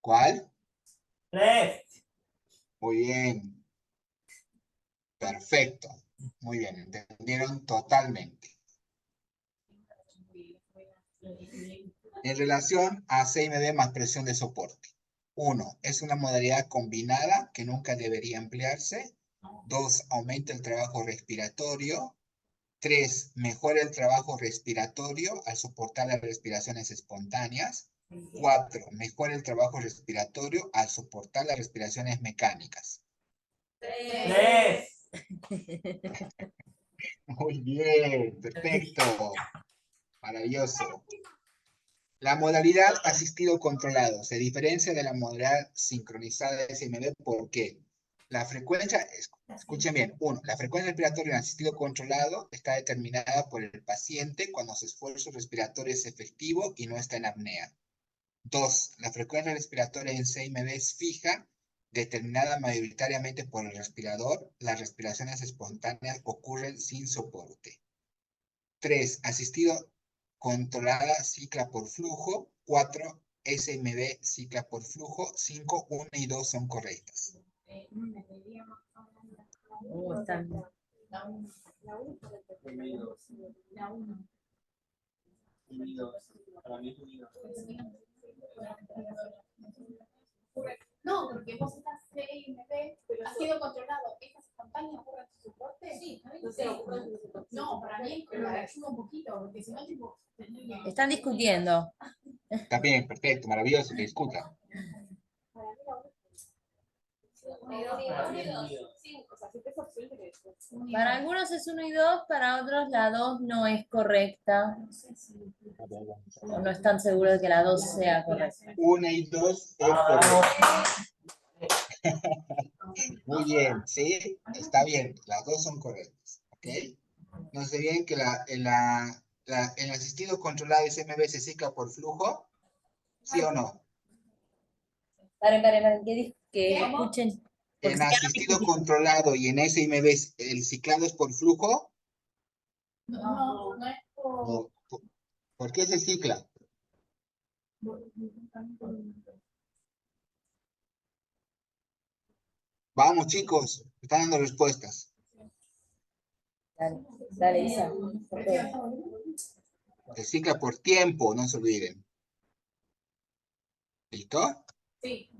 ¿Cuál? 3. Muy bien. Perfecto. Muy bien, entendieron totalmente. En relación a CMB más presión de soporte. 1. Es una modalidad combinada que nunca debería emplearse. 2. Aumenta el trabajo respiratorio. 3. Mejora el trabajo respiratorio al soportar las respiraciones espontáneas. 4. Mejora el trabajo respiratorio al soportar las respiraciones mecánicas. 3. Muy bien, perfecto. Maravilloso. La modalidad asistido controlado se diferencia de la modalidad sincronizada de SMB porque la frecuencia, escuchen bien, 1. La frecuencia respiratoria en asistido controlado está determinada por el paciente cuando su esfuerzo respiratorio es efectivo y no está en apnea. 2. La frecuencia respiratoria en CMB es fija, determinada mayoritariamente por el respirador. Las respiraciones espontáneas ocurren sin soporte. 3. Asistido controlada cicla por flujo. 4. SMB cicla por flujo. 5. 1 y 2 son correctas. No, porque vos estás CMB, pero ha sido controlado. ¿Estas espontáneas ocurren en su soporte? Sí, no, para mí pero le ayuda un poquito, porque si no, tipo. Están discutiendo. Está bien, perfecto, maravilloso, que discutan. Para algunos es 1 y 2, para otros la 2 no es correcta. O no están seguros de que la 2 sea correcta. 1 y 2 es correcta. Muy bien, ¿sí? Está bien, las dos son correctas, ¿ok? No sé bien que en el asistido controlado SMB se cicla por flujo, ¿sí o no? Paren, que escuchen. En asistido controlado y en SMB el ciclado es por flujo. No es por. ¿Por qué se cicla? Vamos, chicos, están dando respuestas. Dale, Isa. Se cicla por tiempo, no se olviden. ¿Listo? Sí.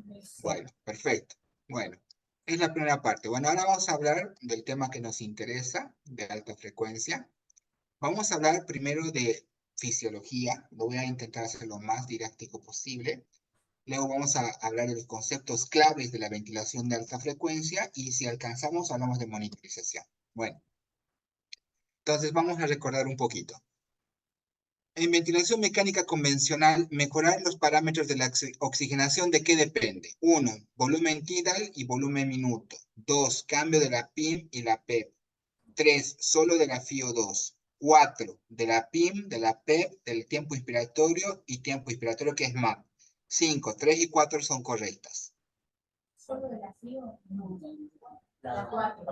Bueno, perfecto. Bueno, es la primera parte. Bueno, ahora vamos a hablar del tema que nos interesa, de alta frecuencia. Vamos a hablar primero de fisiología. Lo voy a intentar hacer lo más didáctico posible. Luego vamos a hablar de los conceptos claves de la ventilación de alta frecuencia y si alcanzamos hablamos de monitorización. Bueno, entonces vamos a recordar un poquito. En ventilación mecánica convencional, mejorar los parámetros de la oxigenación, ¿de qué depende? 1. Volumen tidal y volumen minuto. 2. Cambio de la PIM y la PEP. 3. Solo de la FiO2. 4. De la PIM, de la PEP, del tiempo inspiratorio y tiempo inspiratorio que es MAP. 5. 3 y 4 son correctas. Solo de la FIO, no. La 4.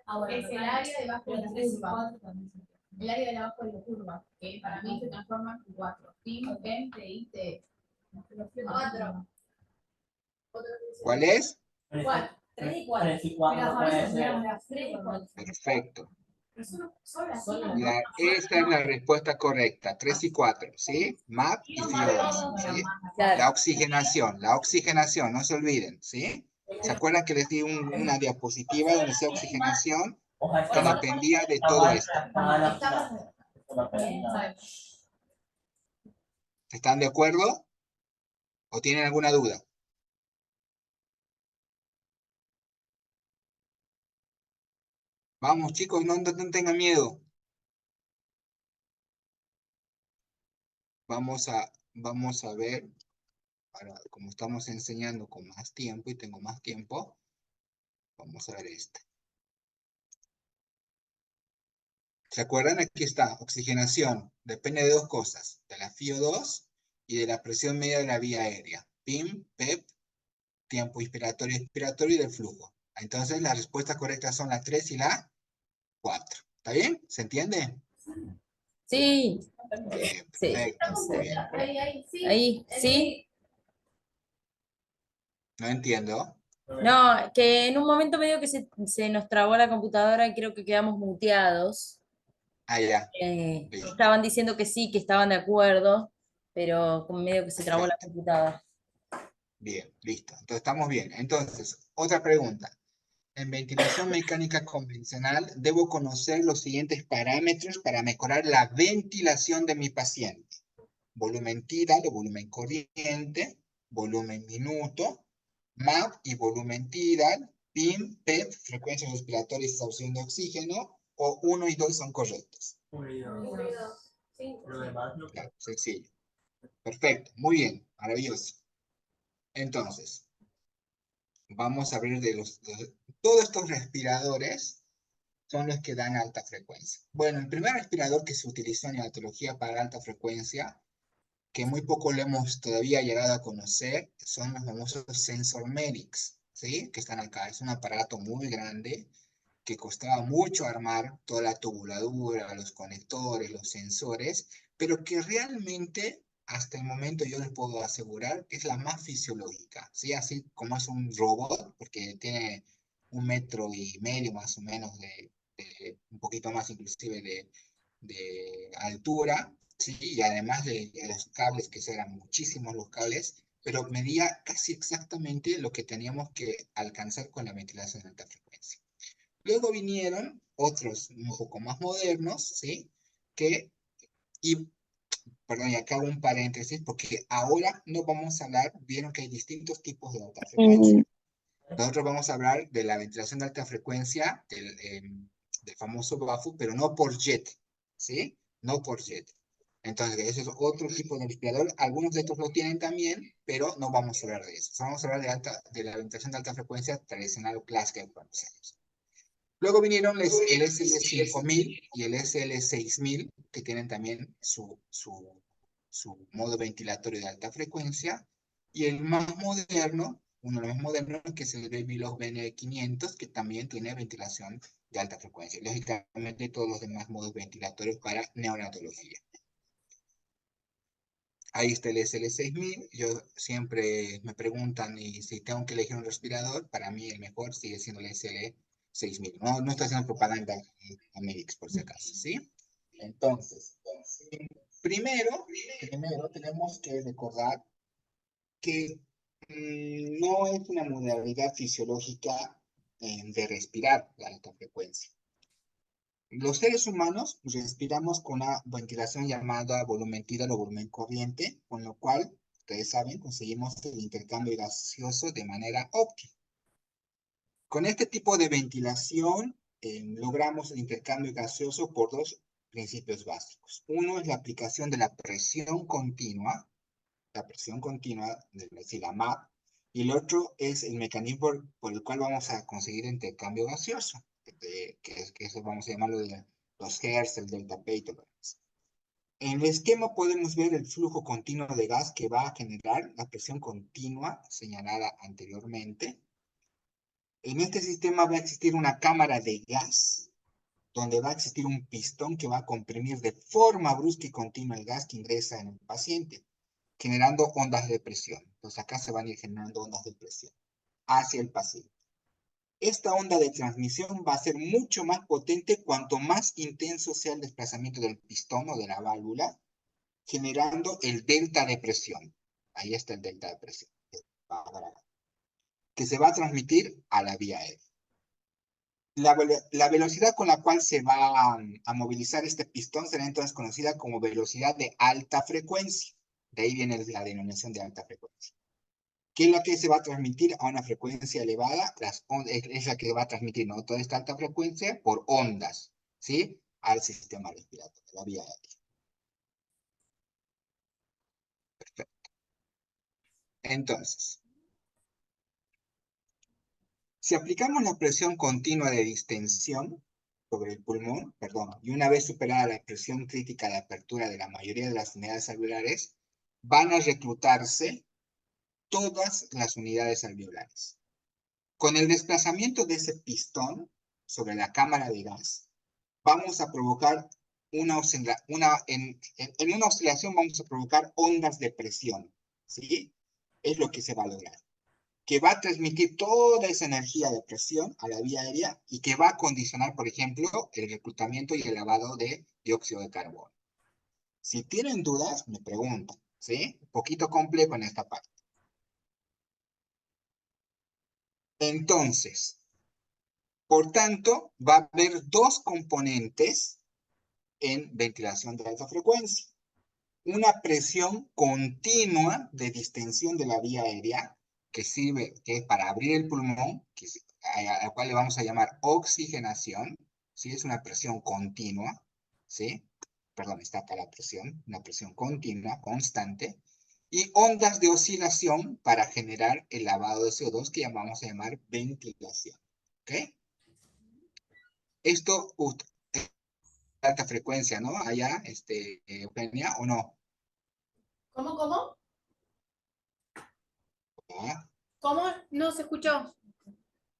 Ahora, es el área debajo de la curva. El área de abajo de la curva, que para mí se transforma en 4. PIM, PEM, TI, TF. 4. ¿Cuál es? 4. 3 y 4 no puede ser. Perfecto. Esta Esta es la respuesta correcta. 3 y 4, ¿sí? MAP y FiO2, ¿sí? La oxigenación, no se olviden, ¿sí? ¿Se acuerdan que les di una diapositiva donde decía oxigenación? Que dependía de todo esto. ¿Están de acuerdo? ¿O tienen alguna duda? Vamos, chicos, no tengan miedo. Vamos a ver, como estamos enseñando con más tiempo y tengo más tiempo, vamos a ver este. ¿Se acuerdan? Aquí está, oxigenación. Depende de dos cosas, de la FiO2 y de la presión media de la vía aérea. PIM, PEP, tiempo inspiratorio y expiratorio y del flujo. Entonces las respuestas correctas son la 3 y la 4. ¿Está bien? ¿Se entiende? Sí. Bien, Sí. perfecto. Muy bien. Ahí, sí. No entiendo. No, que en un momento medio que se nos trabó la computadora y creo que quedamos muteados. Ah, ya. Listo. Estaban diciendo que sí, que estaban de acuerdo, pero como medio que se trabó la Perfecto. computadora. Bien, listo. Entonces estamos bien. Entonces, otra pregunta. En ventilación mecánica convencional, debo conocer los siguientes parámetros para mejorar la ventilación de mi paciente. Volumen tidal o volumen corriente, volumen minuto, MAP y volumen tidal, PIM, PEP, frecuencia respiratoria y exhaustión de oxígeno, o 1 y 2 son correctos. Uno y dos. Uno y dos. Sí. Lo demás no. Claro, sencillo. Perfecto, muy bien, maravilloso. Entonces, vamos a ver todos estos respiradores son los que dan alta frecuencia. Bueno, el primer respirador que se utilizó en neonatología para alta frecuencia, que muy poco lo hemos todavía llegado a conocer, son los famosos SensorMedics, ¿sí? Que están acá. Es un aparato muy grande que costaba mucho armar toda la tubuladura, los conectores, los sensores, pero que realmente hasta el momento yo les puedo asegurar que es la más fisiológica, ¿sí? Así como es un robot, porque tiene 1,5 metros más o menos un poquito más inclusive de altura, ¿sí? Y además de los cables, que eran muchísimos los cables, pero medía casi exactamente lo que teníamos que alcanzar con la ventilación de alta frecuencia. Luego vinieron otros un poco más modernos, ¿sí? Y, perdón, y acá hago un paréntesis, porque ahora no vamos a hablar, vieron que hay distintos tipos de alta frecuencia. Nosotros vamos a hablar de la ventilación de alta frecuencia, del famoso BAFU, pero no por jet, ¿sí? No por jet. Entonces, ese es otro tipo de respirador. Algunos de estos lo tienen también, pero no vamos a hablar de eso. Vamos a hablar de la ventilación de alta frecuencia tradicional o clásica que conocemos. Luego vinieron el SL5000 y el SL6000, que tienen también su modo ventilatorio de alta frecuencia. Y el más moderno, uno de los más modernos, que es el Babylog BN500, que también tiene ventilación de alta frecuencia. Lógicamente, todos los demás modos ventilatorios para neonatología. Ahí está el SL6000. Yo siempre me preguntan y si tengo que elegir un respirador, para mí el mejor sigue siendo el SL6000. No estoy haciendo propaganda a Medix, por si acaso, ¿sí? Entonces, primero tenemos que recordar que no es una modalidad fisiológica de respirar la alta frecuencia. Los seres humanos respiramos con una ventilación llamada volumen tidal o volumen corriente, con lo cual, ustedes saben, conseguimos el intercambio gaseoso de manera óptima. Con este tipo de ventilación logramos el intercambio gaseoso por dos principios básicos. Uno es la aplicación de la presión continua, es decir, la MAP, y el otro es el mecanismo por el cual vamos a conseguir intercambio gaseoso, que eso vamos a llamarlo de los Hertz, el delta P y todo eso. En el esquema podemos ver el flujo continuo de gas que va a generar la presión continua señalada anteriormente. En este sistema va a existir una cámara de gas, donde va a existir un pistón que va a comprimir de forma brusca y continua el gas que ingresa en el paciente, generando ondas de presión. Entonces acá se van a ir generando ondas de presión hacia el paciente. Esta onda de transmisión va a ser mucho más potente cuanto más intenso sea el desplazamiento del pistón o de la válvula, generando el delta de presión. Ahí está el delta de presión, que se va a transmitir a la vía aérea. La velocidad con la cual se va a movilizar este pistón será entonces conocida como velocidad de alta frecuencia. De ahí viene la denominación de alta frecuencia. ¿Qué es la que se va a transmitir a una frecuencia elevada? Es la que va a transmitir, ¿no?, toda esta alta frecuencia por ondas, ¿sí?, al sistema respiratorio, la vía aérea. Perfecto. Entonces, si aplicamos la presión continua de distensión sobre el pulmón, y una vez superada la presión crítica de apertura de la mayoría de las unidades alveolares, van a reclutarse todas las unidades alveolares. Con el desplazamiento de ese pistón sobre la cámara de gas, vamos a provocar en una oscilación vamos a provocar ondas de presión, ¿sí? Es lo que se va a lograr. que va a transmitir toda esa energía de presión a la vía aérea y que va a condicionar, por ejemplo, el reclutamiento y el lavado de dióxido de carbono. Si tienen dudas, me preguntan, ¿sí? Un poquito complejo en esta parte. Entonces, por tanto, va a haber dos componentes en ventilación de alta frecuencia. Una presión continua de distensión de la vía aérea, que sirve para abrir el pulmón, a la cual le vamos a llamar oxigenación, ¿sí? Es una presión continua, ¿sí? Perdón, está acá la presión, una presión continua, constante, y ondas de oscilación para generar el lavado de CO2 que vamos a llamar ventilación, ¿ok? Esto, alta frecuencia, ¿no? Allá, Eugenia, ¿o no? ¿Cómo? ¿Ah? ¿Cómo? No se escuchó.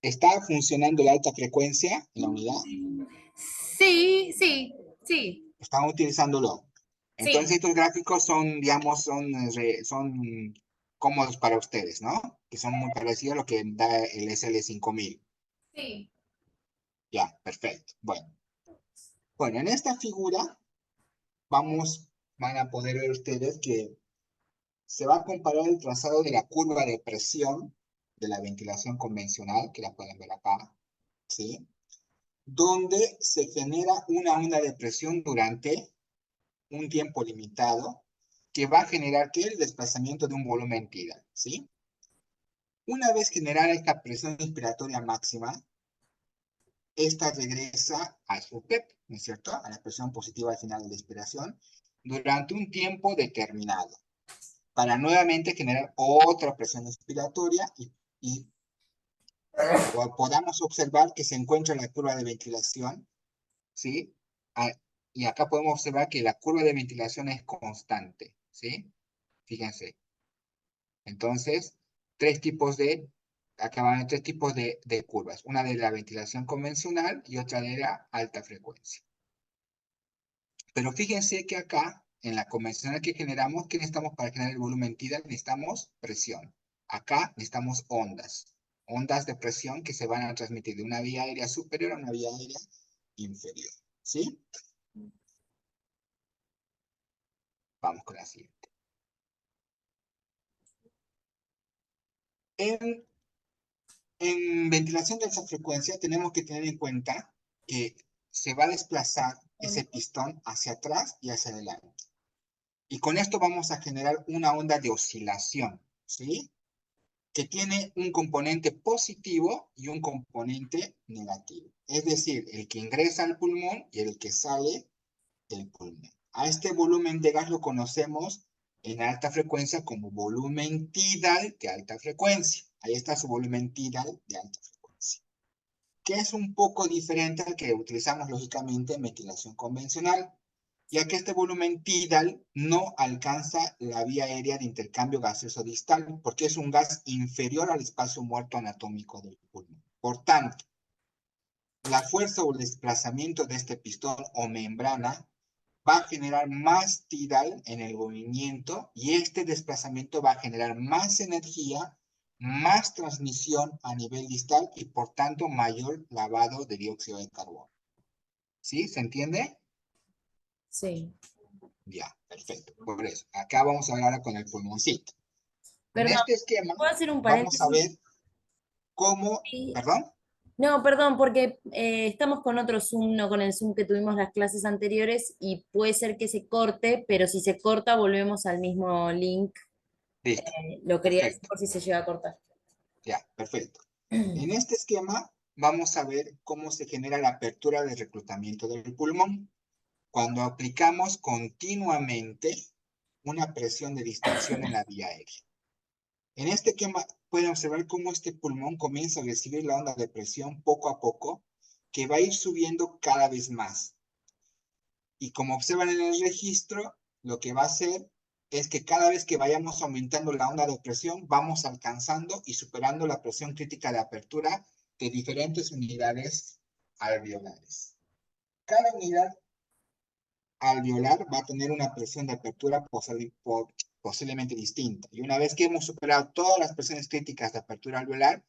¿Está funcionando la alta frecuencia en la unidad? Sí. Están utilizándolo. Entonces Sí. estos gráficos son, digamos, son cómodos para ustedes, ¿no? Que son muy parecidos a lo que da el SL5000. Sí. Ya, perfecto. Bueno, en esta figura van a poder ver ustedes que se va a comparar el trazado de la curva de presión de la ventilación convencional, que la pueden ver acá, ¿sí? Donde se genera una onda de presión durante un tiempo limitado que va a generar que el desplazamiento de un volumen tidal, ¿sí? Una vez generada esta presión inspiratoria máxima, esta regresa a su PEP, ¿no es cierto? A la presión positiva al final de la inspiración, durante un tiempo determinado, para nuevamente generar otra presión inspiratoria y podamos observar que se encuentra en la curva de ventilación, ¿sí? Ah, y acá podemos observar que la curva de ventilación es constante, ¿sí? Fíjense. Entonces, acá van a haber tres tipos de curvas. Una de la ventilación convencional y otra de la alta frecuencia. Pero fíjense que acá, en la convencional que generamos, ¿qué necesitamos para generar el volumen tidal? Necesitamos presión. Acá necesitamos ondas. Ondas de presión que se van a transmitir de una vía aérea superior a una vía aérea inferior. ¿Sí? Vamos con la siguiente. En ventilación de alta frecuencia tenemos que tener en cuenta que se va a desplazar ese pistón hacia atrás y hacia adelante. Y con esto vamos a generar una onda de oscilación, ¿sí? Que tiene un componente positivo y un componente negativo. Es decir, el que ingresa al pulmón y el que sale del pulmón. A este volumen de gas lo conocemos en alta frecuencia como volumen tidal de alta frecuencia. Ahí está su volumen tidal de alta frecuencia, que es un poco diferente al que utilizamos lógicamente en ventilación convencional, ya que este volumen tidal no alcanza la vía aérea de intercambio gaseoso distal, porque es un gas inferior al espacio muerto anatómico del pulmón. Por tanto, la fuerza o el desplazamiento de este pistón o membrana va a generar más tidal en el movimiento y este desplazamiento va a generar más energía, más transmisión a nivel distal y por tanto mayor lavado de dióxido de carbono. ¿Sí? ¿Se entiende? Sí. Ya, perfecto. Por eso, acá vamos a hablar ahora con el pulmoncito. En Perdón, este esquema ¿puedo hacer un vamos a ver paréntesis? cómo, Sí. perdón, No, perdón, porque estamos con otro Zoom, no con el Zoom que tuvimos las clases anteriores y puede ser que se corte, pero si se corta volvemos al mismo link. listo, Lo quería decir perfecto, por si se llega a cortar. ya, perfecto. En este esquema vamos a ver cómo se genera la apertura de reclutamiento del pulmón cuando aplicamos continuamente una presión de distensión en la vía aérea. En este esquema pueden observar cómo este pulmón comienza a recibir la onda de presión poco a poco, que va a ir subiendo cada vez más. Y como observan en el registro, lo que va a hacer es que cada vez que vayamos aumentando la onda de presión, vamos alcanzando y superando la presión crítica de apertura de diferentes unidades alveolares. Cada unidad alveolar va a tener una presión de apertura posiblemente distinta. Y una vez que hemos superado todas las presiones críticas de apertura alveolar,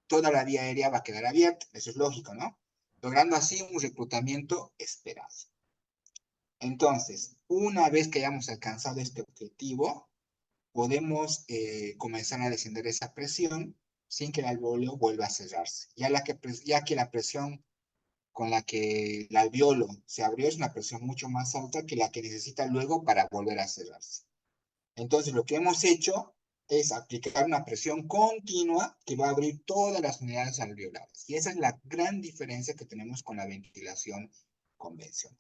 toda la vía aérea va a quedar abierta. Eso es lógico, ¿no? Logrando así un reclutamiento esperado. Entonces, una vez que hayamos alcanzado este objetivo, podemos comenzar a descender esa presión sin que el alveolo vuelva a cerrarse. Ya que la presión con la que el alveolo se abrió es una presión mucho más alta que la que necesita luego para volver a cerrarse. Entonces, lo que hemos hecho es aplicar una presión continua que va a abrir todas las unidades alveolares. Y esa es la gran diferencia que tenemos con la ventilación convencional.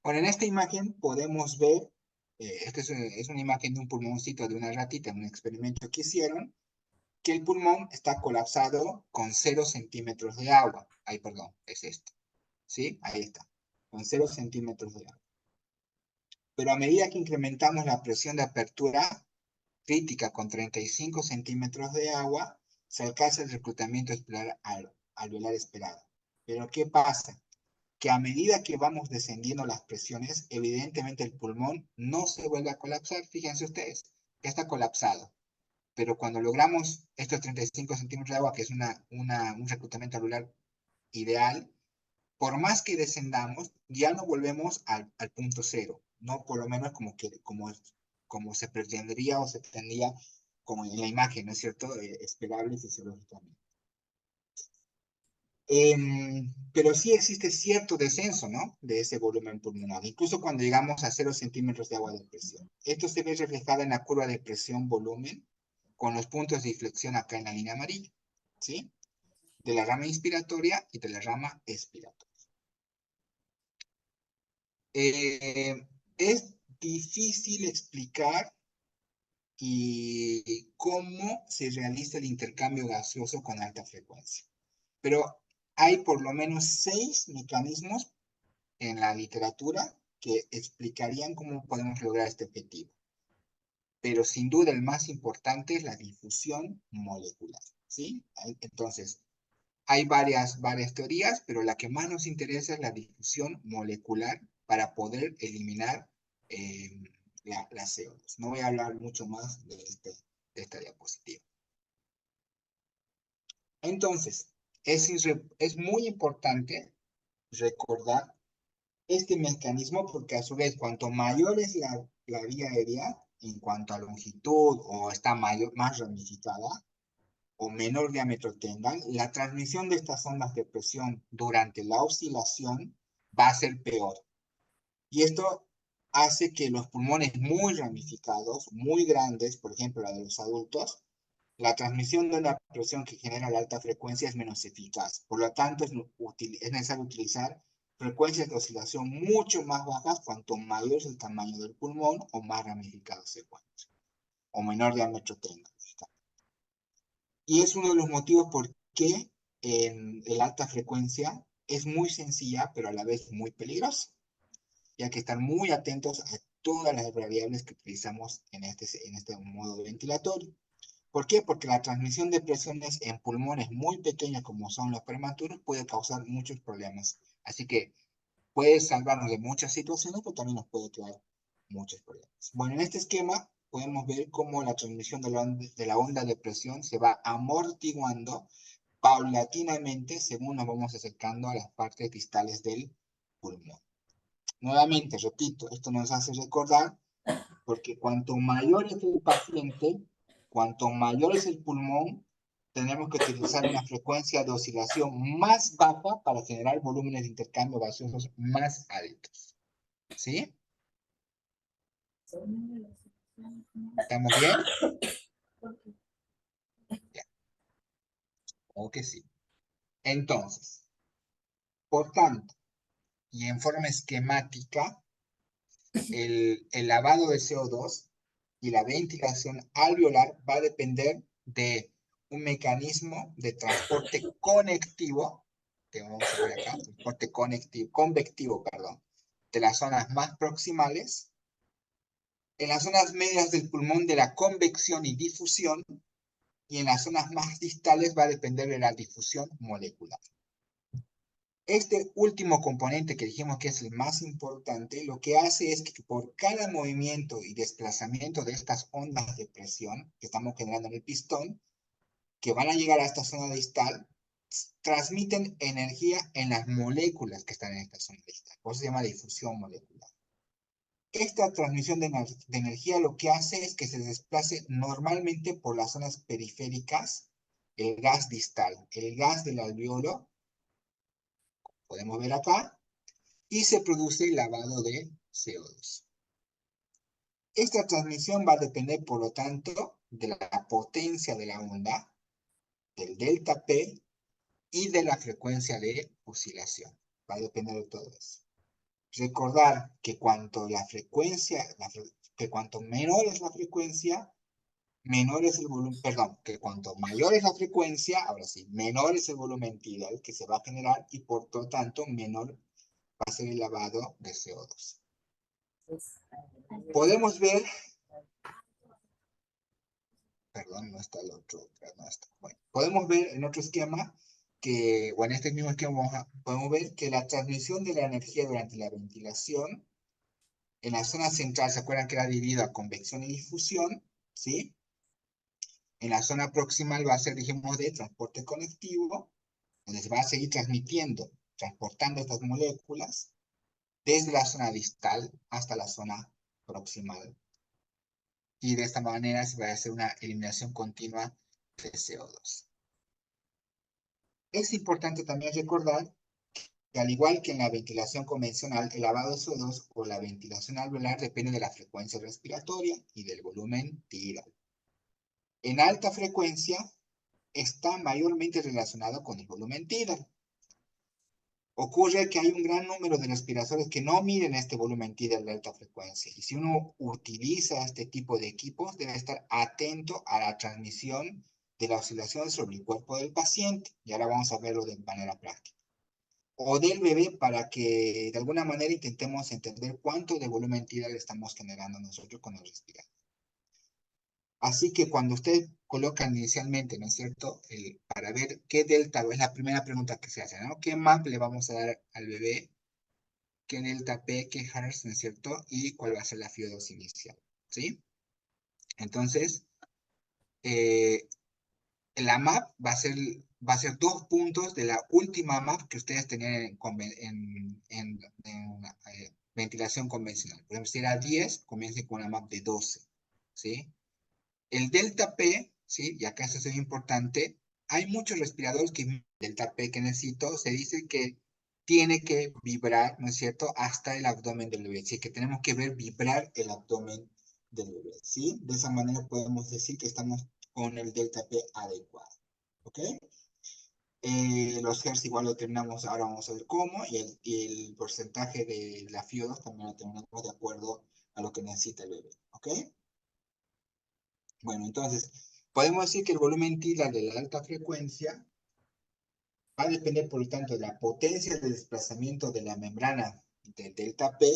Bueno, en esta imagen podemos ver, esta es una imagen de un pulmoncito de una ratita en un experimento que hicieron, que el pulmón está colapsado con 0 centímetros de agua. Ay, perdón, es esto. ¿Sí? Ahí está, con 0 centímetros de agua. Pero a medida que incrementamos la presión de apertura crítica con 35 centímetros de agua, se alcanza el reclutamiento alveolar esperado. Pero ¿qué pasa? Que a medida que vamos descendiendo las presiones, evidentemente el pulmón no se vuelve a colapsar. Fíjense ustedes, ya está colapsado. Pero cuando logramos estos 35 centímetros de agua, que es un reclutamiento alveolar ideal, por más que descendamos, ya no volvemos al punto cero. No por lo menos como se pretendería o se tendría como en la imagen, ¿no es cierto? Esperable fisiológicamente. Pero sí existe cierto descenso, ¿no? De ese volumen pulmonar, incluso cuando llegamos a 0 centímetros de agua de presión. Esto se ve reflejado en la curva de presión-volumen, con los puntos de inflexión acá en la línea amarilla, ¿sí? De la rama inspiratoria y de la rama expiratoria. Es difícil explicar cómo se realiza el intercambio gaseoso con alta frecuencia, pero hay por lo menos 6 mecanismos en la literatura que explicarían cómo podemos lograr este objetivo. Pero sin duda el más importante es la difusión molecular, ¿sí? Entonces, hay varias teorías, pero la que más nos interesa es la difusión molecular para poder eliminar la CO2. No voy a hablar mucho más de esta diapositiva. Entonces, es muy importante recordar este mecanismo porque a su vez cuanto mayor es la vía aérea en cuanto a longitud o está más ramificada o menor diámetro tengan, la transmisión de estas ondas de presión durante la oscilación va a ser peor. Y esto hace que los pulmones muy ramificados, muy grandes, por ejemplo la de los adultos, la transmisión de una presión que genera la alta frecuencia es menos eficaz. Por lo tanto, es necesario utilizar frecuencias de oscilación mucho más bajas cuanto mayor es el tamaño del pulmón o más ramificado se encuentre, o menor diámetro tenga. Y es uno de los motivos por qué la alta frecuencia es muy sencilla, pero a la vez muy peligrosa. Y hay que estar muy atentos a todas las variables que utilizamos en este modo ventilatorio. ¿Por qué? Porque la transmisión de presiones en pulmones muy pequeños como son los prematuros puede causar muchos problemas. Así que puede salvarnos de muchas situaciones, pero también nos puede crear muchos problemas. Bueno, en este esquema podemos ver cómo la transmisión de la onda de presión se va amortiguando paulatinamente según nos vamos acercando a las partes distales del pulmón. Nuevamente, repito, esto nos hace recordar porque cuanto mayor es el paciente, cuanto mayor es el pulmón, tenemos que utilizar una frecuencia de oscilación más baja para generar volúmenes de intercambio gaseosos más altos. ¿Sí? ¿Estamos bien? Ya. O que sí. Entonces, por tanto, y en forma esquemática, el lavado de CO2 y la ventilación alveolar va a depender de un mecanismo de transporte conectivo, que vamos a ver acá, transporte convectivo, perdón, de las zonas más proximales, en las zonas medias del pulmón de la convección y difusión, y en las zonas más distales va a depender de la difusión molecular. Este último componente que dijimos que es el más importante, lo que hace es que por cada movimiento y desplazamiento de estas ondas de presión que estamos generando en el pistón, que van a llegar a esta zona distal, transmiten energía en las moléculas que están en esta zona distal. Por eso se llama difusión molecular. Esta transmisión de energía lo que hace es que se desplace normalmente por las zonas periféricas el gas distal, el gas del alveolo, podemos ver acá, y se produce el lavado de CO2. Esta transmisión va a depender, por lo tanto, de la potencia de la onda, del delta P y de la frecuencia de oscilación. Va a depender de todo eso. Recordar que cuanto menor es la frecuencia, menor es el volumen, perdón, que cuanto mayor es la frecuencia, ahora sí, menor es el volumen tidal que se va a generar y por lo tanto menor va a ser el lavado de CO2. Podemos ver, perdón, no está el otro, no está. Bueno, podemos ver en otro esquema que, o en este mismo esquema podemos ver que la transmisión de la energía durante la ventilación, en la zona central, ¿se acuerdan que era dividida a convección y difusión? ¿Sí? En la zona proximal va a ser, dijimos, de transporte conectivo, donde se va a seguir transportando estas moléculas desde la zona distal hasta la zona proximal. Y de esta manera se va a hacer una eliminación continua de CO2. Es importante también recordar que al igual que en la ventilación convencional, el lavado de CO2 o la ventilación alveolar depende de la frecuencia respiratoria y del volumen tidal. En alta frecuencia está mayormente relacionado con el volumen tidal. Ocurre que hay un gran número de respiradores que no miden este volumen tidal de alta frecuencia. Y si uno utiliza este tipo de equipos, debe estar atento a la transmisión de la oscilación sobre el cuerpo del paciente. Y ahora vamos a verlo de manera práctica. O del bebé para que de alguna manera intentemos entender cuánto de volumen tidal estamos generando nosotros con el respirador. Así que cuando usted colocan inicialmente, ¿no es cierto? Para ver qué delta, es la primera pregunta que se hace, ¿no? ¿Qué MAP le vamos a dar al bebé? ¿Qué delta P, qué hertz, ¿no es cierto? Y cuál va a ser la FIO2 inicial, ¿sí? Entonces, la MAP va a ser 2 puntos de la última MAP que ustedes tenían en ventilación convencional. Por ejemplo, si era 10, comiencen con una MAP de 12, ¿sí? El delta P, ¿sí? Y acá eso es importante, hay muchos respiradores que el delta P que necesito, se dice que tiene que vibrar, ¿no es cierto?, hasta el abdomen del bebé. Así que tenemos que ver vibrar el abdomen del bebé, ¿sí? De esa manera podemos decir que estamos con el delta P adecuado, ¿ok? Los hertz igual lo terminamos, ahora vamos a ver cómo, y el porcentaje de la FIO2 también lo terminamos de acuerdo a lo que necesita el bebé, ¿ok? Bueno, entonces, podemos decir que el volumen tidal de la alta frecuencia va a depender, por lo tanto, de la potencia de desplazamiento de la membrana del delta P,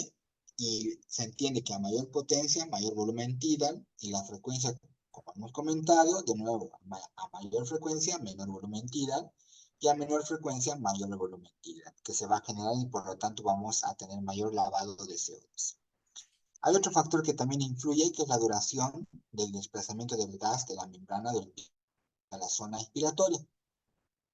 y se entiende que a mayor potencia, mayor volumen tidal, y la frecuencia, como hemos comentado, de nuevo, a mayor frecuencia, menor volumen tidal, y a menor frecuencia, mayor volumen tidal, que se va a generar y por lo tanto vamos a tener mayor lavado de CO2. Hay otro factor que también influye, que es la duración del desplazamiento del gas de la membrana de la zona expiratoria.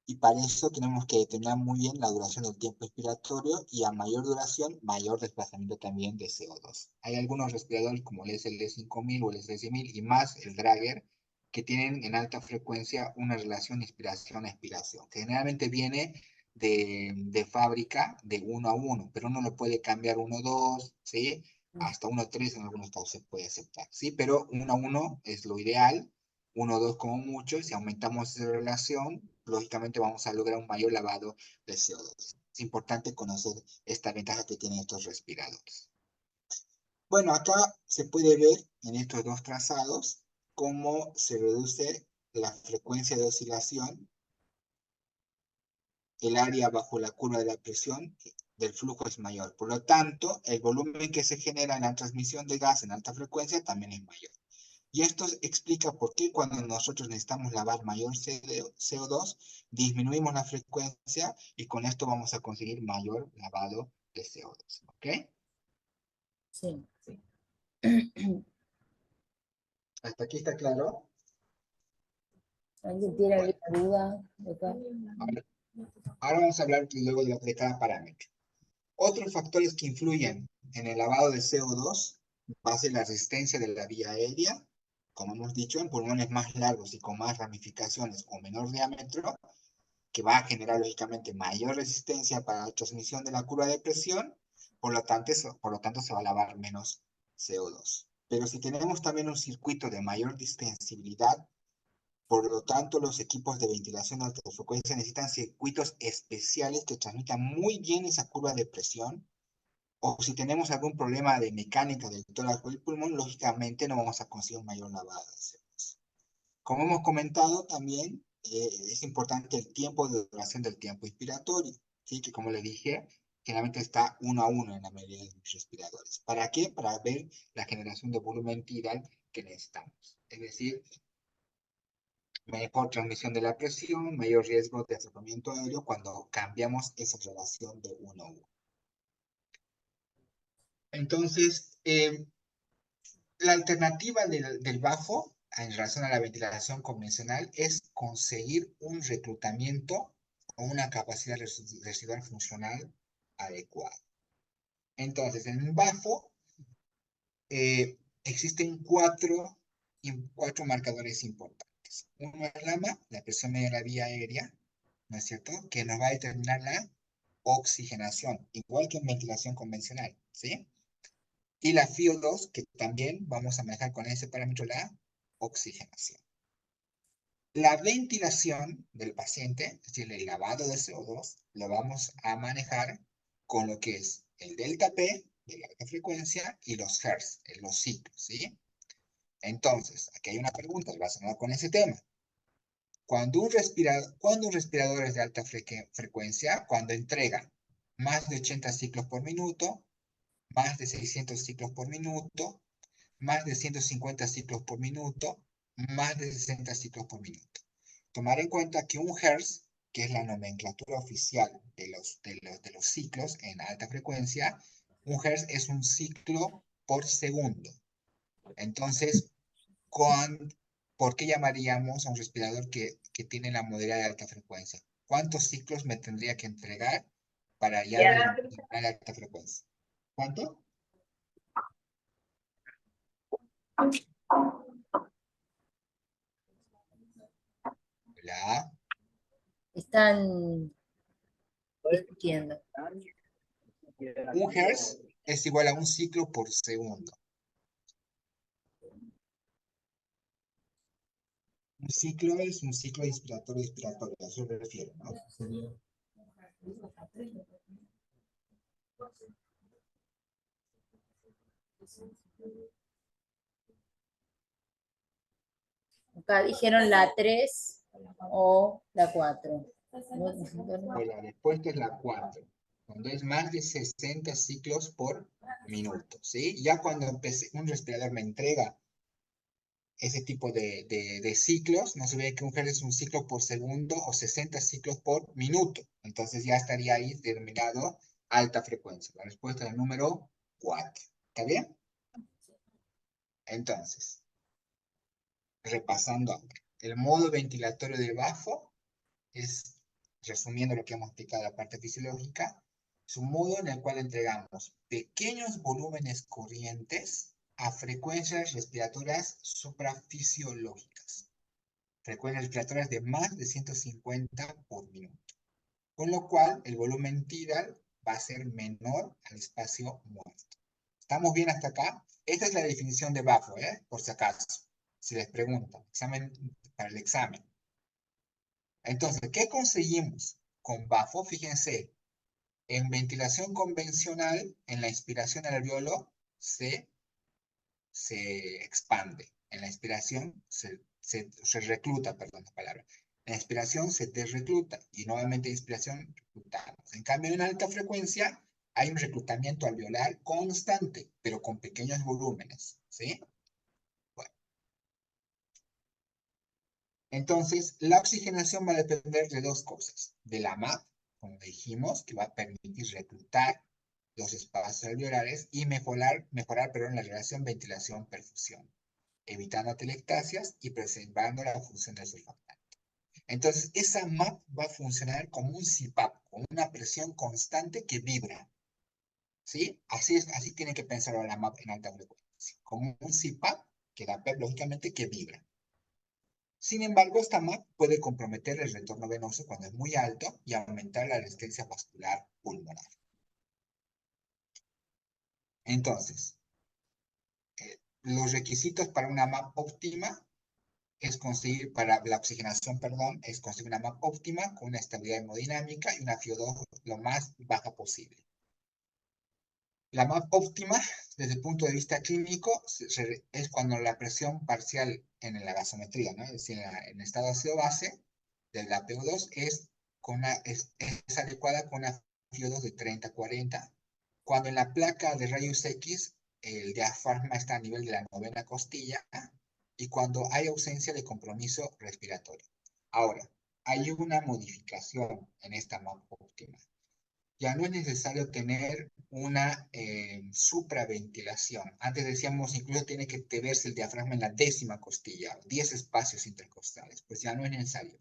Y para eso tenemos que determinar muy bien la duración del tiempo expiratorio, y a mayor duración, mayor desplazamiento también de CO2. Hay algunos respiradores como el SL5000 o el SL10000 y más el Drager, que tienen en alta frecuencia una relación inspiración-expiración, que generalmente viene de fábrica de 1 a 1, pero uno lo puede cambiar 1 a 2, ¿sí? Hasta 1 a 3 en algunos casos se puede aceptar, ¿sí? Pero 1 a 1 es lo ideal, 1 o 2 como mucho. Si aumentamos esa relación, lógicamente vamos a lograr un mayor lavado de CO2. Es importante conocer esta ventaja que tienen estos respiradores. Bueno, acá se puede ver en estos dos trazados cómo se reduce la frecuencia de oscilación, el área bajo la curva de la presión del flujo es mayor. Por lo tanto, el volumen que se genera en la transmisión de gas en alta frecuencia también es mayor. Y esto explica por qué cuando nosotros necesitamos lavar mayor CO2, disminuimos la frecuencia y con esto vamos a conseguir mayor lavado de CO2. ¿Ok? Sí. ¿Hasta aquí está claro? ¿Alguien tiene alguna duda de acá? Ahora vamos a hablar luego de cada parámetro. Otros factores que influyen en el lavado de CO2 va a ser la resistencia de la vía aérea, como hemos dicho, en pulmones más largos y con más ramificaciones o menor diámetro, que va a generar lógicamente mayor resistencia para la transmisión de la curva de presión, por lo tanto se va a lavar menos CO2. Pero si tenemos también un circuito de mayor distensibilidad, por lo tanto, los equipos de ventilación de alta frecuencia necesitan circuitos especiales que transmitan muy bien esa curva de presión. O si tenemos algún problema de mecánica del tórax o del pulmón, lógicamente no vamos a conseguir un mayor lavado de CO2. Como hemos comentado también, es importante el tiempo de duración del tiempo inspiratorio, ¿sí? Que como le dije, generalmente está 1 a 1 en la mayoría de los respiradores. ¿Para qué? Para ver la generación de volumen tidal que necesitamos. Es decir, mejor transmisión de la presión, mayor riesgo de atrapamiento aéreo cuando cambiamos esa relación de 1 a 1. Entonces, la alternativa del BAFO en relación a la ventilación convencional es conseguir un reclutamiento o una capacidad residual funcional adecuada. Entonces, en un BAFO existen cuatro marcadores importantes. Uno es la presión media de la vía aérea, ¿no es cierto? Que nos va a determinar la oxigenación, igual que en ventilación convencional, ¿sí? Y la FiO2, que también vamos a manejar con ese parámetro la oxigenación. La ventilación del paciente, es decir, el lavado de CO2, lo vamos a manejar con lo que es el delta P de la alta frecuencia y los Hertz, los ciclos, ¿sí? Entonces, aquí hay una pregunta relacionada con ese tema. Cuando un respirador es de alta frecuencia, cuando entrega más de 80 ciclos por minuto, más de 600 ciclos por minuto, más de 150 ciclos por minuto, más de 60 ciclos por minuto. Tomar en cuenta que un Hertz, que es la nomenclatura oficial de los ciclos en alta frecuencia, un Hertz es un ciclo por segundo. Entonces, ¿por qué llamaríamos a un respirador que tiene la modalidad de alta frecuencia? ¿Cuántos ciclos me tendría que entregar para ya denominar alta frecuencia? ¿Cuánto? Hola. Están discutiendo. Un Hertz es igual a un ciclo por segundo. Un ciclo es un ciclo inspiratorio, a eso me refiero, ¿no? Acá dijeron la 3 o la 4. O la respuesta es la 4, cuando es más de 60 ciclos por minuto, ¿sí? Ya cuando un respirador me entrega ese tipo de ciclos, no se ve que un Hertz es un ciclo por segundo o 60 ciclos por minuto. Entonces ya estaría ahí determinado alta frecuencia. La respuesta es el número 4. ¿Está bien? Entonces, repasando ahora. El modo ventilatorio del BAFO es, resumiendo lo que hemos explicado la parte fisiológica, es un modo en el cual entregamos pequeños volúmenes corrientes a frecuencias respiratorias suprafisiológicas. Frecuencias respiratorias de más de 150 por minuto. Con lo cual, el volumen tidal va a ser menor al espacio muerto. ¿Estamos bien hasta acá? Esta es la definición de BAFO, por si acaso. Si les preguntan, para el examen. Entonces, ¿qué conseguimos con BAFO? Fíjense, en ventilación convencional, en la inspiración al alveolo se expande. En la inspiración se recluta, perdón la palabra. En la inspiración se desrecluta y nuevamente en inspiración reclutamos. En cambio, en alta frecuencia hay un reclutamiento alveolar constante, pero con pequeños volúmenes, ¿sí? Bueno, Entonces, la oxigenación va a depender de dos cosas. De la MAP, como dijimos, que va a permitir reclutar los espacios alveolares y mejorar la relación ventilación-perfusión, evitando atelectasias y preservando la función del surfactante. Entonces, esa MAP va a funcionar como un CPAP, con una presión constante que vibra. ¿Sí? Así tiene que pensar la MAP en alta frecuencia, como un CPAP, que da PEP, lógicamente, que vibra. Sin embargo, esta MAP puede comprometer el retorno venoso cuando es muy alto y aumentar la resistencia vascular pulmonar. Entonces, los requisitos para una MAP óptima es conseguir, para la oxigenación, perdón, es conseguir una MAP óptima con una estabilidad hemodinámica y una FiO2 lo más baja posible. La MAP óptima, desde el punto de vista clínico, es cuando la presión parcial en la gasometría, ¿no? Es decir, en estado ácido-base de la PO2 es adecuada con una FiO2 de 30-40. Cuando en la placa de rayos X el diafragma está a nivel de la novena costilla y cuando hay ausencia de compromiso respiratorio. Ahora, hay una modificación en esta MAP óptima. Ya no es necesario tener una supraventilación. Antes decíamos, incluso tiene que verse el diafragma en la décima costilla, 10 espacios intercostales. Pues ya no es necesario.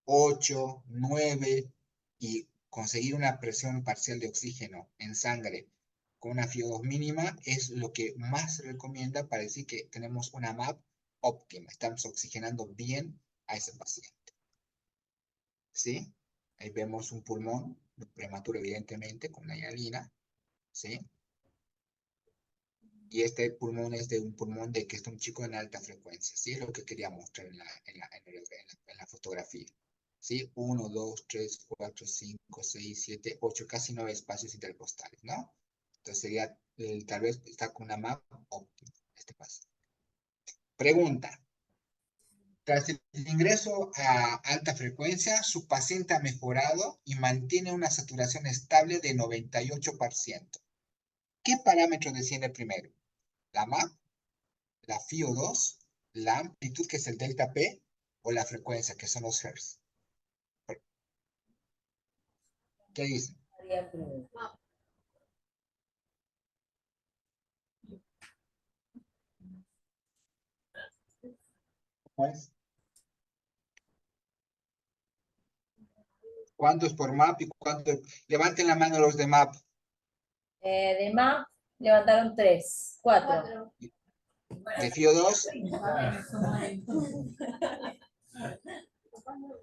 8, 9 y conseguir una presión parcial de oxígeno en sangre con una FiO2 mínima es lo que más se recomienda para decir que tenemos una MAP óptima. Estamos oxigenando bien a ese paciente. ¿Sí? Ahí vemos un pulmón prematuro, evidentemente, con la hialina, ¿sí? Y este pulmón es de un pulmón de que está un chico en alta frecuencia, ¿sí? Es lo que quería mostrar en la fotografía, ¿sí? 1, 2, 3, 4, 5, 6, 7, 8, casi 9 espacios intercostales, ¿no? Entonces sería, tal vez está con una MAP óptima, este paciente. Pregunta. Tras el ingreso a alta frecuencia, su paciente ha mejorado y mantiene una saturación estable de 98%. ¿Qué parámetro desciende primero? ¿La MAP, la FiO2, la amplitud, que es el delta P, o la frecuencia, que son los Hz? ¿Qué dicen? Pues, ¿cuántos por MAP y cuántos? Levanten la mano los de MAP. De MAP levantaron 3, 4. ¿De FiO2?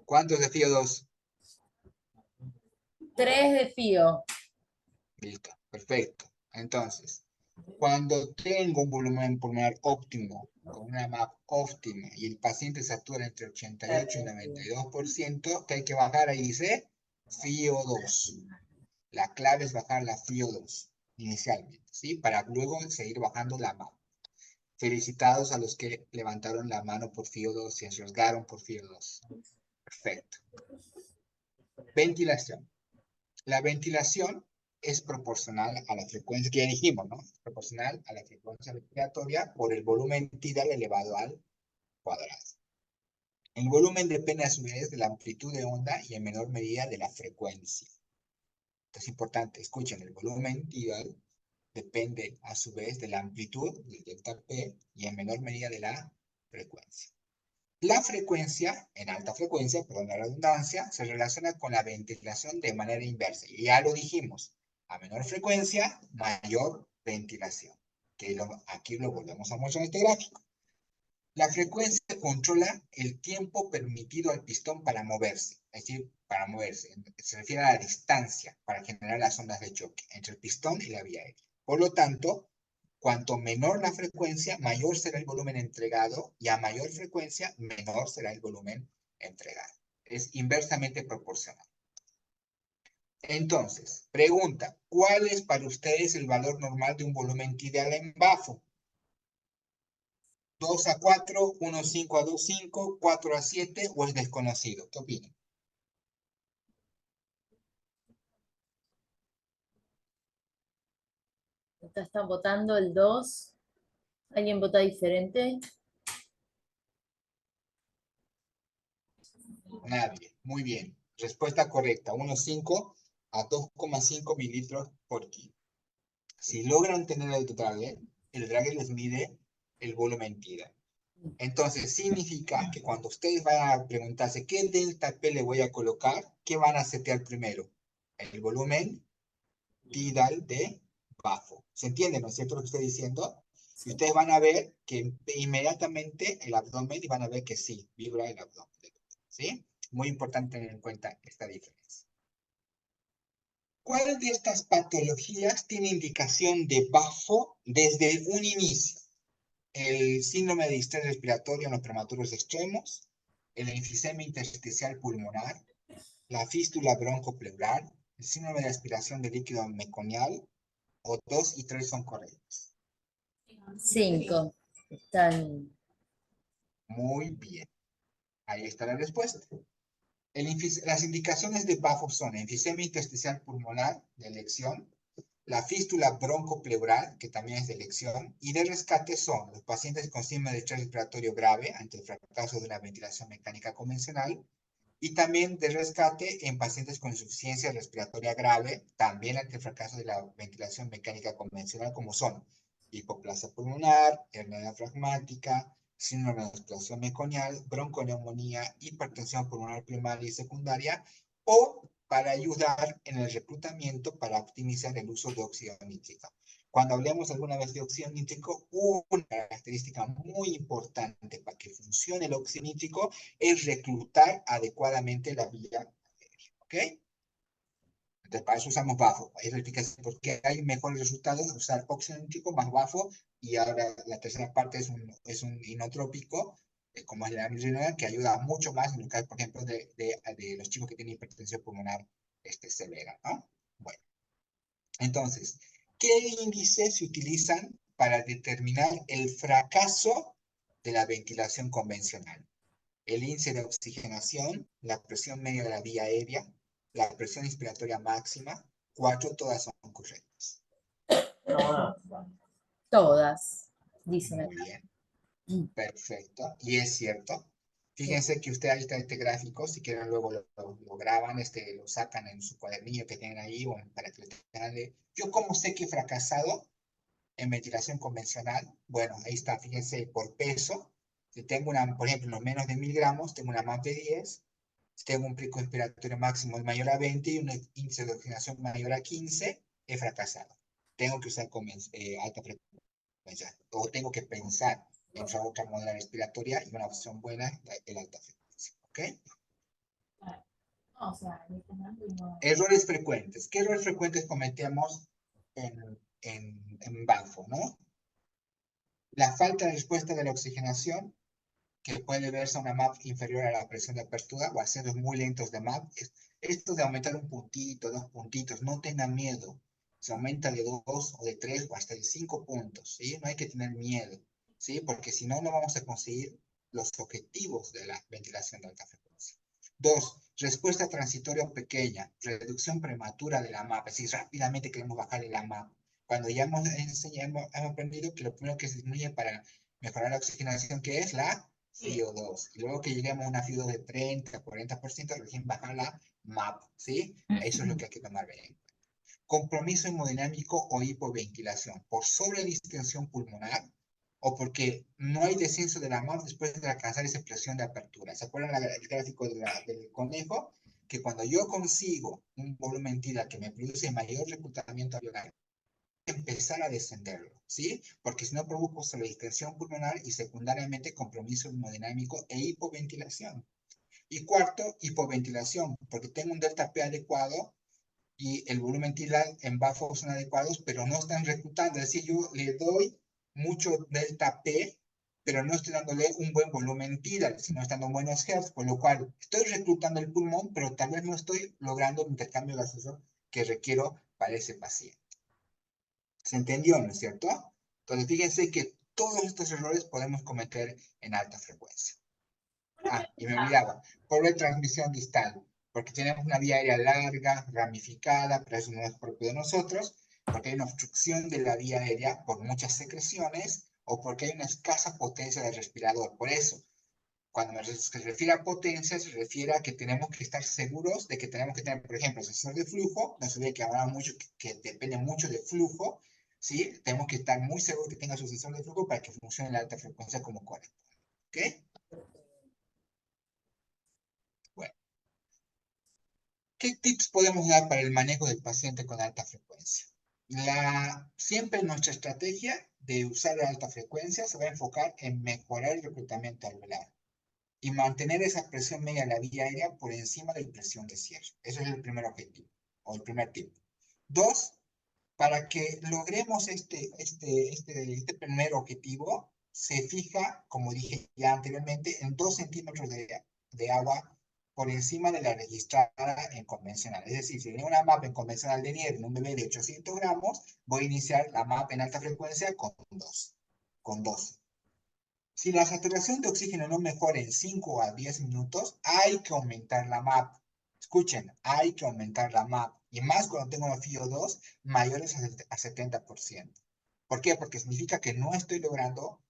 ¿Cuántos de FiO2? 3 de FiO. Listo, perfecto. Entonces, cuando tengo un volumen pulmonar óptimo, con una MAP óptima, y el paciente satura entre 88 y 92%, ¿qué hay que bajar? Ahí dice FiO2. La clave es bajar la FiO2 inicialmente, ¿sí? Para luego seguir bajando la MAP. Felicitados a los que levantaron la mano por FiO2 y arriesgaron por FiO2. Perfecto. Ventilación. La ventilación es proporcional a la frecuencia que ya dijimos, ¿no? Es proporcional a la frecuencia respiratoria por el volumen tidal elevado al cuadrado. El volumen depende a su vez de la amplitud de onda y en menor medida de la frecuencia. Esto es importante, escuchen, el volumen tidal depende a su vez de la amplitud del delta P y en menor medida de la frecuencia. La frecuencia, en alta frecuencia, perdón la redundancia, se relaciona con la ventilación de manera inversa. Y ya lo dijimos, a menor frecuencia, mayor ventilación. Que aquí lo volvemos a mostrar en este gráfico. La frecuencia controla el tiempo permitido al pistón para moverse. Es decir, para moverse. Se refiere a la distancia para generar las ondas de choque entre el pistón y la vía aérea. Por lo tanto, cuanto menor la frecuencia, mayor será el volumen entregado, y a mayor frecuencia, menor será el volumen entregado. Es inversamente proporcional. Entonces, pregunta, ¿cuál es para ustedes el valor normal de un volumen tidal en bafo? 2 a 4, 1,5 a 2,5, 4 a 7, o es desconocido. ¿Qué opinan? Acá están votando el 2. ¿Alguien vota diferente? Nadie. Muy bien. Respuesta correcta. 1,5 a 2,5 mililitros por kilo. Si logran tener el Draghi les mide el volumen tida. Entonces, significa que cuando ustedes van a preguntarse qué delta P le voy a colocar, ¿qué van a setear primero? El volumen tidal de bafo. ¿Se entiende, no es cierto lo que estoy diciendo? Y ustedes van a ver que inmediatamente el abdomen, y van a ver que sí, vibra el abdomen. ¿Sí? Muy importante tener en cuenta esta diferencia. ¿Cuál de estas patologías tiene indicación de bafo desde un inicio? El síndrome de distrés respiratorio en los prematuros extremos, el enfisema intersticial pulmonar, la fístula broncopleural, el síndrome de aspiración de líquido meconial, o 2 y 3 son correctos. 5. Están... Muy bien. Ahí está la respuesta. Las indicaciones de bafo son enfisema intersticial pulmonar de elección, la fístula broncopleural, que también es de elección, y de rescate son los pacientes con síndrome de estrés respiratorio grave ante el fracaso de la ventilación mecánica convencional, y también de rescate en pacientes con insuficiencia respiratoria grave, también ante el fracaso de la ventilación mecánica convencional, como son hipoplasia pulmonar, hernia diafragmática, síndrome de obstrucción meconial, bronconeumonía, hipertensión pulmonar primaria y secundaria, o para ayudar en el reclutamiento para optimizar el uso de óxido nítrico. Cuando hablemos alguna vez de óxido nítrico, una característica muy importante para que funcione el óxido nítrico es reclutar adecuadamente la vía aérea, ¿ok? Entonces, para eso usamos bafo. Ahí explicación porque hay mejores resultados de usar óxido nítrico más bafo, y ahora la tercera parte es un inotrópico, como es la amitriptilina, que ayuda mucho más en el caso, por ejemplo, de los chicos que tienen hipertensión pulmonar severa, ¿no? Bueno, entonces, ¿qué índices se utilizan para determinar el fracaso de la ventilación convencional? El índice de oxigenación, la presión media de la vía aérea, la presión inspiratoria máxima. 4, todas son correctas. Todas, dicen Muy acá. bien, perfecto. Y es cierto. Fíjense que usted ahí está este gráfico, si quieren luego lo graban, lo sacan en su cuadernillo que tienen ahí, bueno, para que lo tengan de... Yo como sé que he fracasado en ventilación convencional, bueno, ahí está, fíjense, por peso. Si tengo por ejemplo, los menos de 1000 gramos, tengo una MAP de 10. Si tengo un pico inspiratorio máximo mayor a 20 y un índice de oxigenación mayor a 15, he fracasado. Tengo que usar alta frecuencia, o tengo que pensar en usar otra modalidad respiratoria, y una opción buena es el alta frecuencia, ¿ok? O sea, Errores frecuentes. ¿Qué errores frecuentes cometemos en bafo, no? La falta de respuesta de la oxigenación, que puede verse a una MAP inferior a la presión de apertura, o hacerlos muy lentos de MAP. Esto de aumentar un puntito, 2 puntitos, no tengan miedo. Se aumenta de 2 o de 3 o hasta de 5 puntos, ¿sí? No hay que tener miedo, ¿sí? Porque si no, no vamos a conseguir los objetivos de la ventilación de alta frecuencia. 2, respuesta transitoria pequeña, reducción prematura de la MAP, es decir, rápidamente queremos bajarle la MAP. Cuando ya hemos aprendido que lo primero que se disminuye para mejorar la oxigenación, que es la FiO2. Y luego que lleguemos a una FiO2 de 30, 40%, recién bajar la MAP, ¿sí? Eso es lo que hay que tomar bien. Compromiso hemodinámico o hipoventilación, por sobredistensión pulmonar, o porque no hay descenso de la MAP después de alcanzar esa presión de apertura. ¿Se acuerdan el gráfico del conejo? Que cuando yo consigo un volumen tida que me produce mayor reclutamiento alveolar, empezar a descenderlo, ¿sí? Porque si no produjo sobredistensión pulmonar y secundariamente compromiso hemodinámico e hipoventilación. Y cuarto, hipoventilación, porque tengo un delta P adecuado y el volumen tidal en bafo son adecuados, pero no están reclutando. Es decir, yo le doy mucho delta P, pero no estoy dándole un buen volumen tidal, sino estoy dando buenos hertz, por lo cual estoy reclutando el pulmón, pero tal vez no estoy logrando el intercambio gaseoso que requiero para ese paciente. ¿Se entendió, no es cierto? Entonces, fíjense que todos estos errores podemos cometer en alta frecuencia. Ah, y me olvidaba, por la transmisión distal, porque tenemos una vía aérea larga, ramificada, pero eso no es propio de nosotros, porque hay una obstrucción de la vía aérea por muchas secreciones, o porque hay una escasa potencia del respirador. Por eso, Cuando se refiere a potencia, se refiere a que tenemos que estar seguros de que tenemos que tener, por ejemplo, sensor de flujo, no se olvide que hablaba mucho, que depende mucho del flujo, ¿sí? Tenemos que estar muy seguros que tenga su sensor de flujo para que funcione la alta frecuencia como corresponde, ¿ok? Bueno, ¿qué tips podemos dar para el manejo del paciente con alta frecuencia? Siempre nuestra estrategia de usar la alta frecuencia se va a enfocar en mejorar el reclutamiento alveolar y mantener esa presión media de la vía aérea por encima de la presión de cierre. Ese es el primer objetivo, o el primer tip. Dos, para que logremos este primer objetivo, se fija, como dije ya anteriormente, en 2 centímetros de agua por encima de la registrada en convencional. Es decir, si tengo una MAP en convencional de nieve en un bebé de 800 gramos, voy a iniciar la MAP en alta frecuencia con 2. Con 12. Si la saturación de oxígeno no mejora en 5 a 10 minutos, hay que aumentar la MAP. Escuchen, hay que aumentar la MAP. Y más cuando tengo una FiO2 mayores a 70%. ¿Por qué? Porque significa que no estoy logrando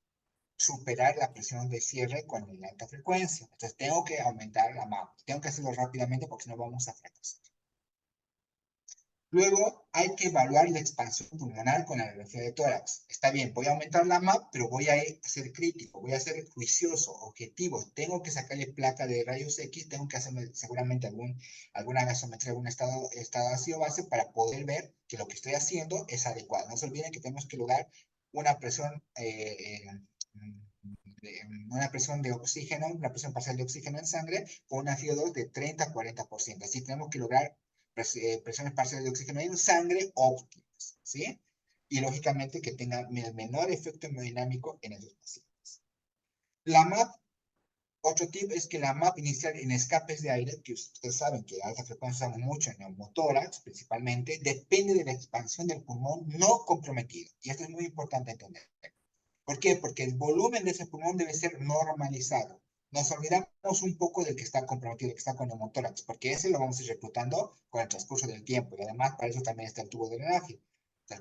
superar la presión de cierre con la alta frecuencia. Entonces tengo que aumentar la MAP. Tengo que hacerlo rápidamente porque si no vamos a fracasar. Luego hay que evaluar la expansión pulmonar con la radiografía de tórax. Está bien, voy a aumentar la MAP, pero voy a ser crítico, voy a ser juicioso, objetivo. Tengo que sacarle placa de rayos X, tengo que hacerme seguramente alguna gasometría, algún estado ácido base para poder ver que lo que estoy haciendo es adecuado. No se olviden que tenemos que lograr una presión, de oxígeno, una presión parcial de oxígeno en sangre con una FiO2 de 30 a 40%. Así tenemos que lograr presiones parciales de oxígeno en sangre óptimas, ¿sí? Y lógicamente que tenga el menor efecto hemodinámico en esos pacientes. La MAP, otro tip es que la MAP inicial en escapes de aire, que ustedes saben que a alta frecuencia usamos mucho en neumotórax principalmente, depende de la expansión del pulmón no comprometido. Y esto es muy importante entender. ¿Por qué? Porque el volumen de ese pulmón debe ser normalizado. Nos olvidamos un poco del que está comprometido, el que está con neumotórax, porque ese lo vamos a ir reclutando con el transcurso del tiempo. Y además, para eso también está el tubo de drenaje. O sea,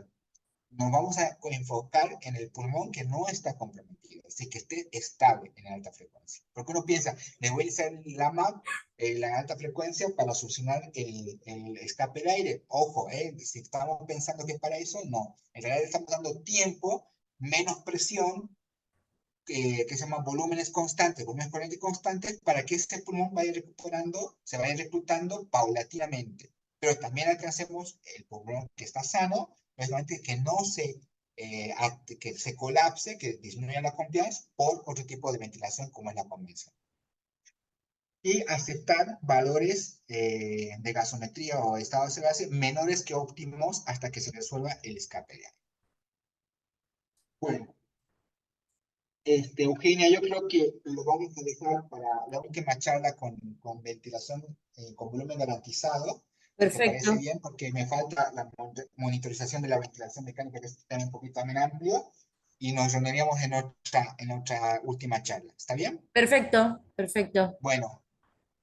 nos vamos a enfocar en el pulmón que no está comprometido, así que esté estable en alta frecuencia. Porque uno piensa, le voy a usar la MAP, la alta frecuencia, para solucionar el escape de aire. Ojo, si estamos pensando que es para eso, no. En realidad estamos dando tiempo, menos presión, que se llaman volúmenes constantes, volúmenes corrientes constantes, para que este pulmón vaya recuperando, se vaya reclutando paulatinamente. Pero también alcancemos el pulmón que está sano, básicamente que no se, que se colapse, que disminuya la compliance por otro tipo de ventilación como es la convención. Y aceptar valores de gasometría o estado de base menores que óptimos hasta que se resuelva el escape de aire. Bueno. Eugenia, yo creo que lo vamos a dejar para la última charla con ventilación con volumen garantizado. ¿Te parece Perfecto. bien? Porque me falta la monitorización de la ventilación mecánica, que es un tema un poquito más amplio, y nos reuniríamos en otra última charla. ¿Está bien? Perfecto, perfecto. Bueno,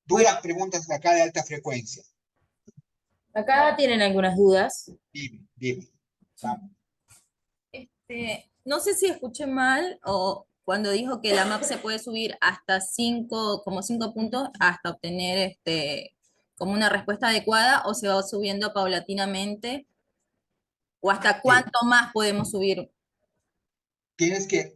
Bueno, dudas, preguntas de acá de alta frecuencia. acá tienen algunas dudas. Dime, dime. Vamos. No sé si escuché mal o cuando dijo que la MAP se puede subir hasta 5, como 5 puntos hasta obtener como una respuesta adecuada, o se va subiendo paulatinamente, o hasta cuánto más podemos subir. Tienes que,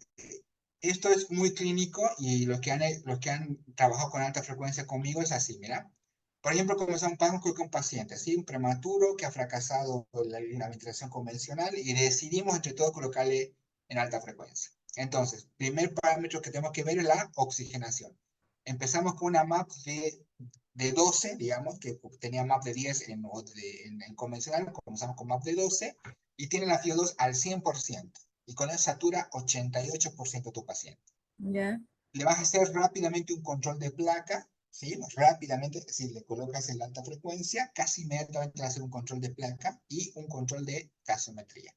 esto es muy clínico y los que han trabajado con alta frecuencia conmigo es así, mira. Por ejemplo, comenzamos con un paciente, ¿sí? Un prematuro que ha fracasado la ventilación convencional y decidimos entre todos colocarle en alta frecuencia. Entonces, primer parámetro que tenemos que ver es la oxigenación. Empezamos con una MAP de 12, digamos, que tenía MAP de 10 en convencional, comenzamos con MAP de 12 y tiene la FiO2 al 100%. Y con eso satura 88% tu paciente. Yeah. Le vas a hacer rápidamente un control de placa, ¿sí? Rápidamente, si le colocas en la alta frecuencia, casi inmediatamente le vas a hacer un control de placa y un control de gasometría.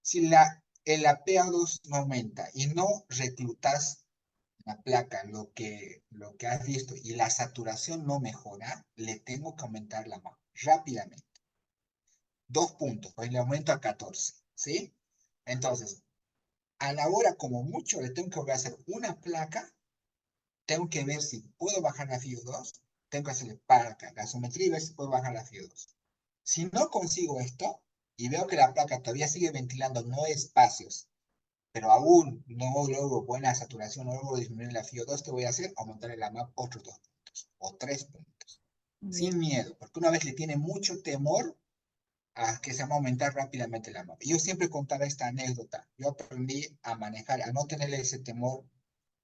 Si la PA2 no aumenta y no reclutas la placa, lo que has visto, y la saturación no mejora, le tengo que aumentar la MAP rápidamente. 2 puntos, pues le aumento a 14, ¿sí? Entonces, a la hora como mucho le tengo que volver a hacer una placa tengo que ver si puedo bajar la FiO2, tengo que hacerle para la gasometría y ver si puedo bajar la FiO2. Si no consigo esto, y veo que la placa todavía sigue ventilando no espacios, pero aún no logro buena saturación, no logro disminuir la FiO2, ¿qué voy a hacer? Aumentar el AMAP otros 2 puntos, o 3 puntos. Sin miedo, porque una vez le tiene mucho temor a que se va a aumentar rápidamente la AMAP. Yo siempre contaba esta anécdota. Yo aprendí a manejar, a no tenerle ese temor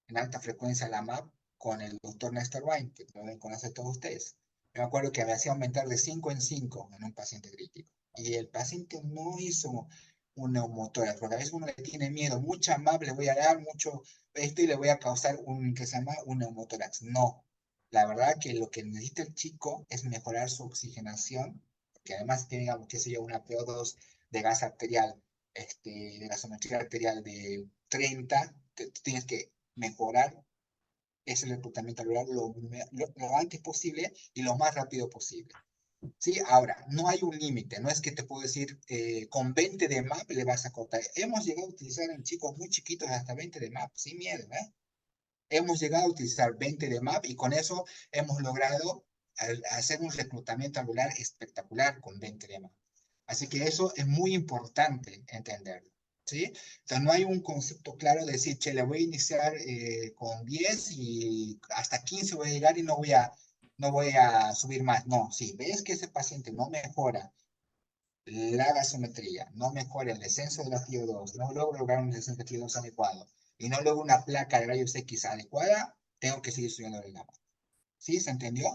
en alta frecuencia a la AMAP con el doctor Néstor Wine, que lo deben conocer todos ustedes. Me acuerdo que me hacía aumentar de 5 en 5 en un paciente crítico. Y el paciente no hizo un neumotórax, porque a veces uno le tiene miedo, mucha AMAP le voy a dar, mucho esto y le voy a causar un, que se llama un neumotórax. No. La verdad que lo que necesita el chico es mejorar su oxigenación, que además tiene, digamos, qué sé yo, una PO2 de gas arterial, de gasometría arterial de 30, que tú tienes que mejorar ese reclutamiento alveolar lo antes posible y lo más rápido posible. ¿Sí? Ahora, no hay un límite, no es que te puedo decir, con 20 de MAP le vas a cortar. Hemos llegado a utilizar en chicos muy chiquitos hasta 20 de MAP, sin miedo, ¿eh? Hemos llegado a utilizar 20 de MAP y con eso hemos logrado hacer un reclutamiento alveolar espectacular con 20 de MAP. Así que eso es muy importante entenderlo, ¿sí? Entonces no hay un concepto claro de decir, che, le voy a iniciar con 10 y hasta 15 voy a llegar y no voy a subir más. No, si ves que ese paciente no mejora la gasometría, no mejora el descenso de la FiO2, no logra lograr un descenso de FiO2 adecuado y no logra una placa de rayos X adecuada, tengo que seguir subiendo el gamma. ¿Sí? ¿Se entendió?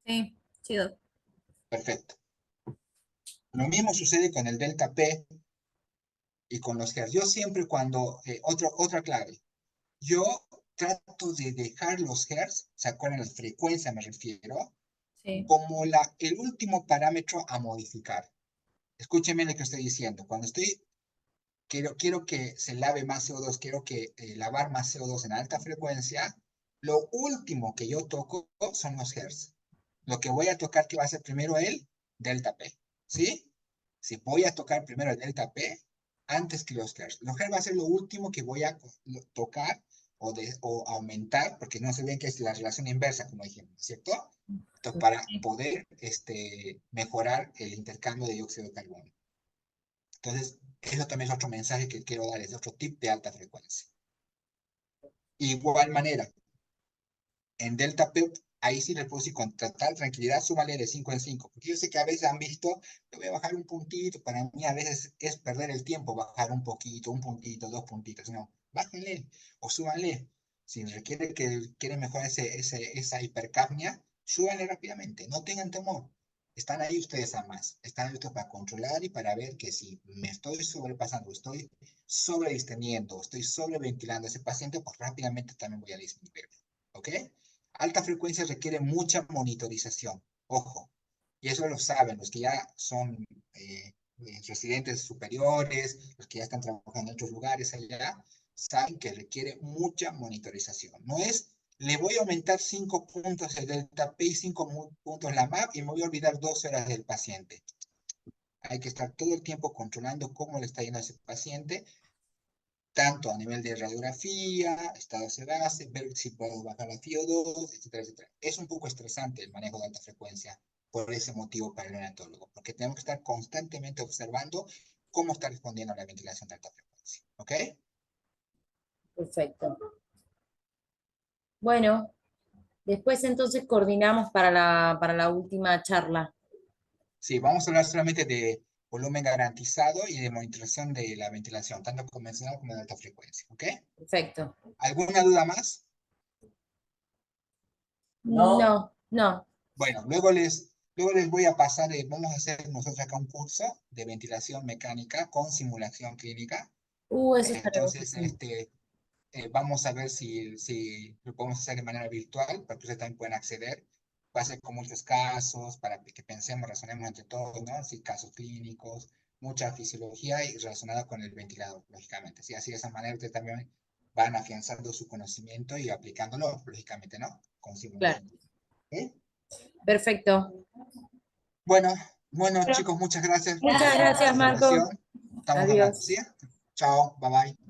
Sí, chido. Perfecto. Lo mismo sucede con el delta P y con los hertz. Yo siempre cuando, otra clave, yo trato de dejar los hertz, ¿se acuerdan? La frecuencia me refiero, Sí. como el último parámetro a modificar. Escúchenme lo que estoy diciendo. Cuando quiero que se lave más CO2, quiero que lavar más CO2 en alta frecuencia, lo último que yo toco son los hertz. Lo que voy a tocar que va a ser primero el delta P, ¿sí? Si voy a tocar primero el delta P antes que los hertz. Los hertz va a ser lo último que voy a tocar o aumentar, porque no se ven que es la relación inversa, como dijimos, ¿cierto? Entonces, para poder mejorar el intercambio de dióxido de carbono. Entonces, eso también es otro mensaje que quiero dar, es otro tip de alta frecuencia. Igual manera, en delta P, ahí sí les puedo decir con total tranquilidad, súmale de 5 en 5, porque yo sé que a veces han visto, le voy a bajar un puntito, para mí a veces es perder el tiempo, bajar un poquito, 2 puntitos, no, bájenle o súbanle. Si requiere que quieren mejorar esa hipercapnia, súbanle rápidamente, no tengan temor. Están ahí ustedes a más, están listos para controlar y para ver que si me estoy sobrepasando, estoy sobredistendiendo, estoy sobreventilando a ese paciente, pues rápidamente también voy a disminuirlo, ¿ok? Alta frecuencia requiere mucha monitorización, ojo, y eso lo saben los que ya son residentes superiores, los que ya están trabajando en otros lugares allá, saben que requiere mucha monitorización. No es, le voy a aumentar 5 puntos el delta P y 5 puntos la MAP y me voy a olvidar 2 horas del paciente. Hay que estar todo el tiempo controlando cómo le está yendo a ese paciente, tanto a nivel de radiografía, estado sebáceo, ver si puedo bajar la FiO2, etcétera, etcétera. Es un poco estresante el manejo de alta frecuencia por ese motivo para el neonatólogo, porque tenemos que estar constantemente observando cómo está respondiendo a la ventilación de alta frecuencia. ¿Ok? Perfecto. Bueno, después entonces coordinamos para la última charla. Sí, vamos a hablar solamente de volumen garantizado y de monitorización de la ventilación, tanto convencional como de alta frecuencia. ¿Ok? Perfecto. ¿Alguna duda más? No. No. Bueno, luego les voy a pasar, vamos a hacer nosotros acá un curso de ventilación mecánica con simulación clínica. Eso está Entonces, buenísimo. vamos a ver si lo podemos hacer de manera virtual, para que ustedes también puedan acceder. Va a ser con muchos casos, para que pensemos, razonemos entre todos, ¿no? Sí, casos clínicos, mucha fisiología y relacionada con el ventilador, lógicamente. ¿Sí? Así de esa manera ustedes también van afianzando su conocimiento y aplicándolo, lógicamente, ¿no? Con Claro. simulación. ¿Sí? Perfecto. Bueno, chicos, muchas gracias por Muchas su gracias, Marco. participación. Estamos hablando, Adiós. ¿sí? Chao, bye bye.